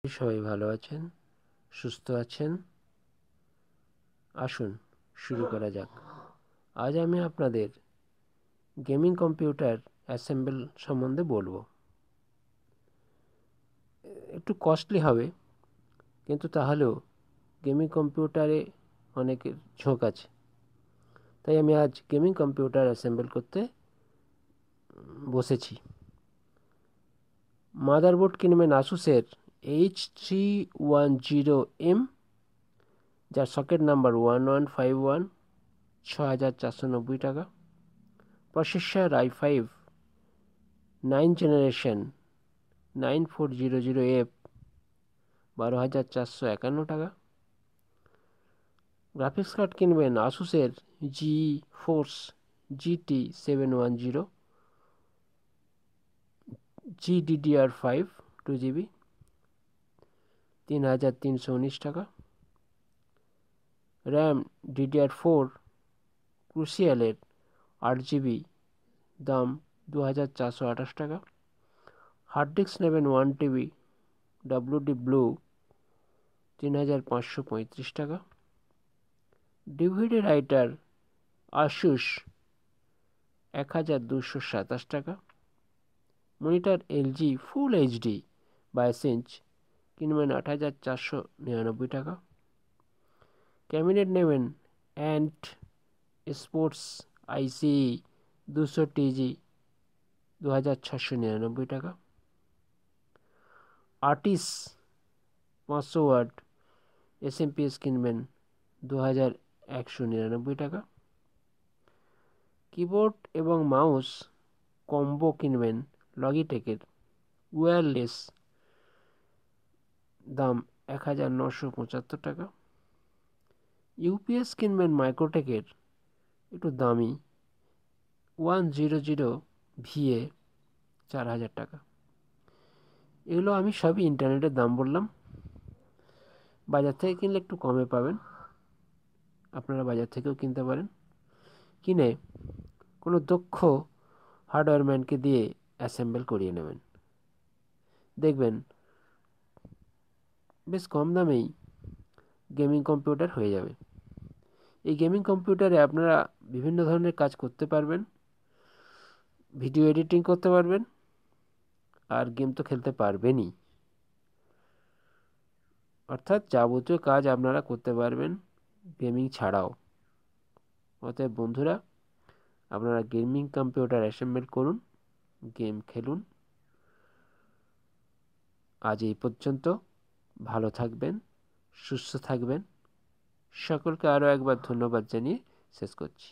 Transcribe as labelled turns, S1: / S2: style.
S1: সবাই ভালো আছেন, সুস্থ আছেন। আসুন শুরু করা যাক। আজ আমি আপনাদের গেমিং কম্পিউটার অ্যাসেম্বল সম্বন্ধে বলবো। একটু কস্টলি হবে, কিন্তু তাহলেও গেমিং কম্পিউটারে অনেকের ঝোঁক আছে, তাই আমি আজ গেমিং কম্পিউটার অ্যাসেম্বল করতে বসেছি। মাদারবোর্ড কিনবেন আসুসের H310M, যার সকেট নাম্বার 1151, 6,490 টাকা। প্রসেসর i5 9 জেনারেশন 9400F, 12,451 টাকা। গ্রাফিক্স কার্ড কিনবেন আসুসের GeForce GT 710 GDDR5 2GB, 3,319 টাকা। র্যাম DDR4 ক্রুশিয়ালের 8GB, দাম 2,428 টাকা। হার্ড ডিস্ক নেবেন 1TB WD ব্লু, 3,535 টাকা। ডিভিডি রাইটার আসুস 1,227 টাকা। মনিটর LG ফুল HD 22 ইঞ্চ কিনবেন 8,499 টাকা। ক্যাবিনেট নেবেন অ্যান্ট স্পোর্টস ICE 200TG, 2,699 টাকা। আর্টিস 500 ওয়াট SMPS কিনবেন 2,199 টাকা। কিবোর্ড এবং মাউস কম্বো কিনবেন লগিটেকের ওয়্যারলেস, দাম 1,975 টাকা। ইউপিএস কিনবেন মাইক্রোটেকের, একটু দামি, 100VA, 4,000 টাকা। এগুলো আমি সবই ইন্টারনেটের দাম বললাম। বাজার থেকে কিনলে একটু কমে পাবেন, আপনারা বাজার থেকেও কিনতে পারেন। কিনে কোনো দক্ষ হার্ডওয়্যারম্যানকে দিয়ে অ্যাসেম্বল করিয়ে নেবেন, দেখবেন বেশ কম দামেই গেমিং কম্পিউটার হয়ে যাবে। এই গেমিং কম্পিউটারে আপনারা বিভিন্ন ধরনের কাজ করতে পারবেন, ভিডিও এডিটিং করতে পারবেন, আর গেম তো খেলতে পারবেনই। অর্থাৎ যাবতীয় কাজ আপনারা করতে পারবেন গেমিং ছাড়াও। অতএব বন্ধুরা, আপনারা গেমিং কম্পিউটার অ্যাসেম্বল করুন, গেম খেলুন। আজ এই পর্যন্ত। ভালো থাকবেন, সুস্থ থাকবেন। সকলকে আরও একবার ধন্যবাদ জানিয়ে শেষ করছি।